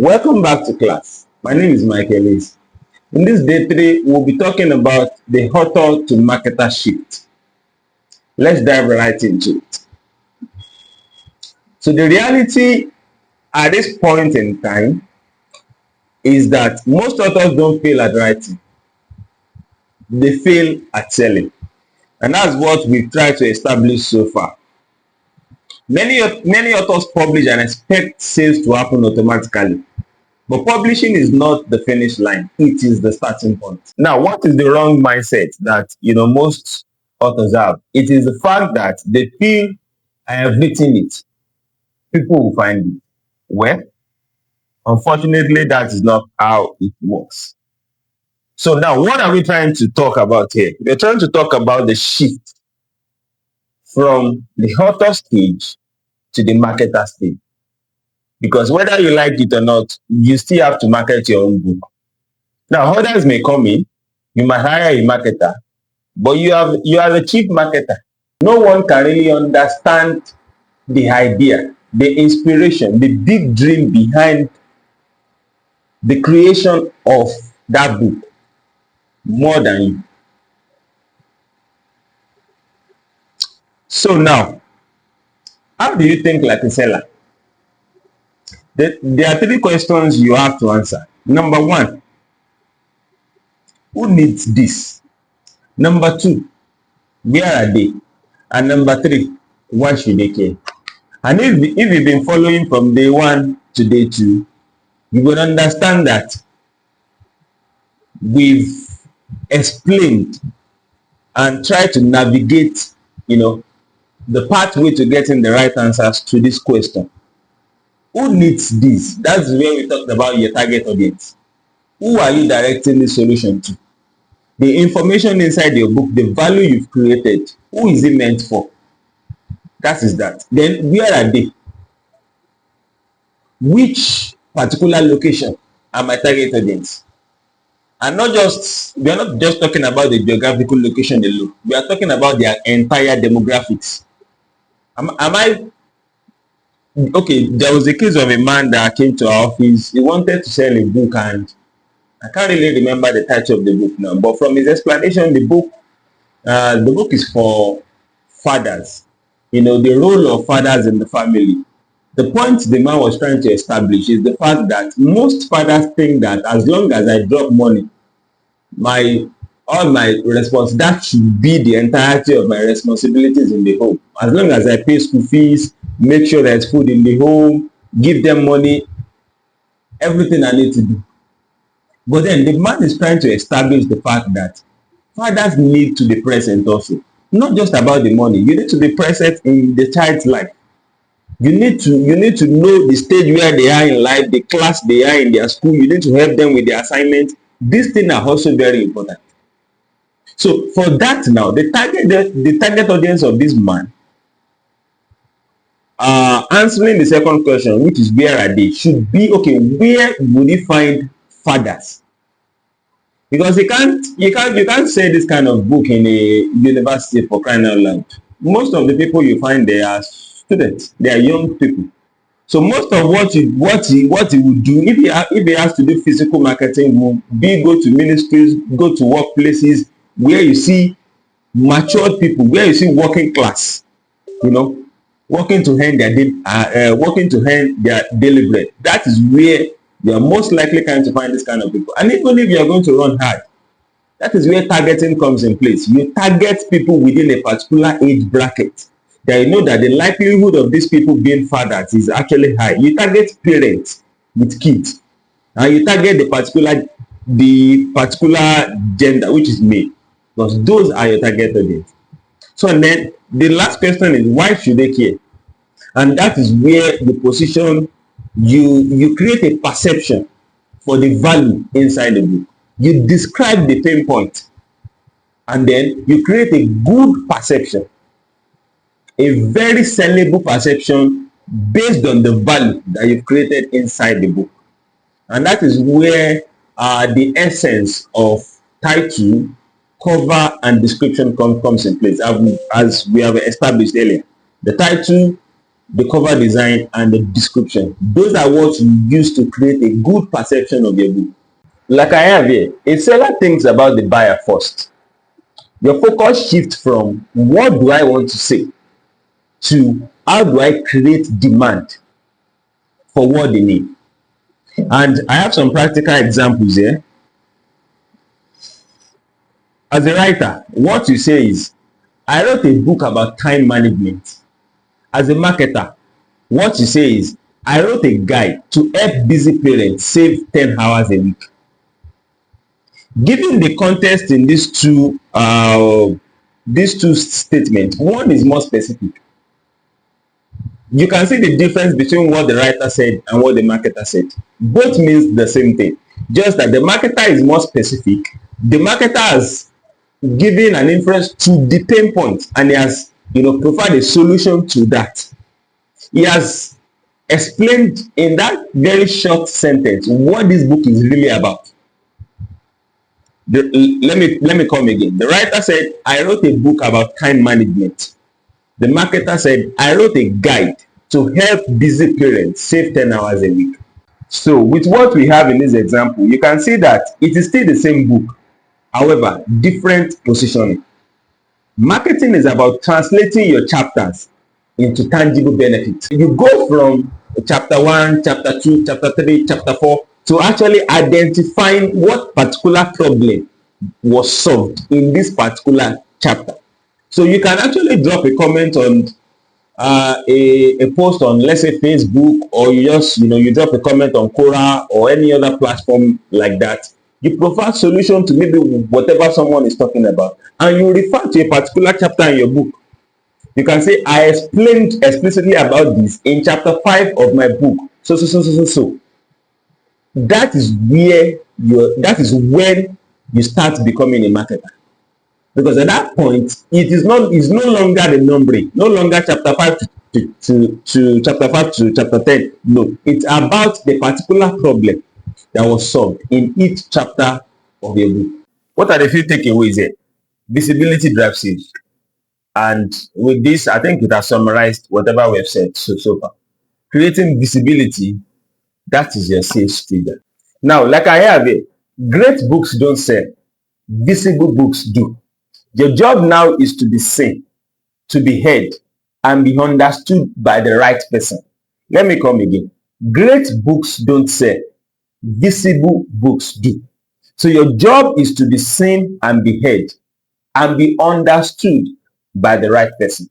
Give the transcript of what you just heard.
Welcome back to class. My name is Mike Ellis. In this day 3, we'll be talking about the author to marketer shift. Let's dive right into it. So the reality at this point in time is that most authors don't fail at writing. They fail at selling. And that's what we've tried to establish so far. Many authors publish and expect sales to happen automatically. But publishing is not the finish line. It is the starting point. Now, what is the wrong mindset that most authors have? It is the fact that they feel I have written it. People will find it. Well, unfortunately, that is not how it works. So now, what are we trying to talk about here? We're trying to talk about the shift from the author stage to the marketer stage. Because whether you like it or not, you still have to market your own book. Now, others may come in, you might hire a marketer, but you are the chief marketer. No one can really understand the idea, the inspiration, the big dream behind the creation of that book more than you. So now, how do you think like a seller? There are 3 questions you have to answer. Number 1, who needs this? Number 2, where are they? And number 3, why should they care? And if you've been following from day 1 to day 2, you will understand that we've explained and tried to navigate, the pathway to getting the right answers to this question. Who needs this? That's where we talked about your target audience. Who are you directing the solution to? The information inside your book, the value you've created, who is it meant for? That is that. Then where are they? Which particular location are my target audience? And we are not just talking about the geographical location alone. We are talking about their entire demographics. Okay, there was a case of a man that came to our office. He wanted to sell a book, and I can't really remember the title of the book now, but from his explanation, the book is for fathers, the role of fathers in the family. The point the man was trying to establish is the fact that most fathers think that as long as I drop money, that should be the entirety of my responsibilities in the home. As long as I pay school fees, make sure there's food in the home, give them money, everything I need to do. But then the man is trying to establish the fact that fathers need to be present also. Not just about the money. You need to be present in the child's life. You need to know the stage where they are in life, the class they are in their school. You need to help them with their assignments. These things are also very important. So for that now, the target audience of this man, answering the second question, which is where are they, should be, okay, where would he find fathers? Because you can't say this kind of book in a university, for crying out loud. Most of the people you find there are students, they are young people. So most of what he would do, if he has to do physical marketing, will be go to ministries, go to workplaces where you see matured people, where you see working class, working to earn their daily bread. That is where you are most likely going to find this kind of people. And even if you are going to run hard, that is where targeting comes in place. You target people within a particular age bracket that you know that the likelihood of these people being fathers is actually high. You target parents with kids, and you target the particular gender, which is male, because those are your target audience. So then the last question is, why should they care? And that is where the position, you create a perception for the value inside the book. You describe the pain point, and then you create a good perception, a very sellable perception based on the value that you've created inside the book. And that is where the essence of title, cover, and description comes in place, as we have established earlier. The title, the cover design, and the description. Those are what you use to create a good perception of your book. Like I have here, a seller thinks about the buyer first. Your focus shifts from what do I want to say to how do I create demand for what they need. And I have some practical examples here. As a writer, what you say is, I wrote a book about time management. As a marketer, what you say is, I wrote a guide to help busy parents save 10 hours a week. Given the context in these two statements, one is more specific. You can see the difference between what the writer said and what the marketer said. Both means the same thing, just that the marketer is more specific. The marketer has given an inference to the pain point, and he has provided a solution to that. He has explained in that very short sentence what this book is really about. Let me come again. The writer said, I wrote a book about time management. The marketer said, I wrote a guide to help busy parents save 10 hours a week. So with what we have in this example, you can see that it is still the same book, however, different positioning. Marketing is about translating your chapters into tangible benefits. You go from chapter 1, chapter 2, chapter 3, chapter 4 to actually identifying what particular problem was solved in this particular chapter. So you can actually drop a comment on a post on, let's say, Facebook, or you just you drop a comment on Quora or any other platform like that. You provide solution to maybe whatever someone is talking about, and you refer to a particular chapter in your book. You can say, I explained explicitly about this in chapter 5 of my book. So. That is when you start becoming a marketer. Because at that point, it's no longer the numbering, no longer chapter 5 to chapter 5 to chapter 10. No, it's about the particular problem that was solved in each chapter of your book. What are the few takeaways here? Visibility drives sales. And with this, I think it has summarized whatever we've said so far. Creating visibility, that is your sales trigger. Now, like I have it, great books don't sell. Visible books do. Your job now is to be seen, to be heard, and be understood by the right person. Let me come again. Great books don't sell. Visible books do. So your job is to be seen and be heard and be understood by the right person.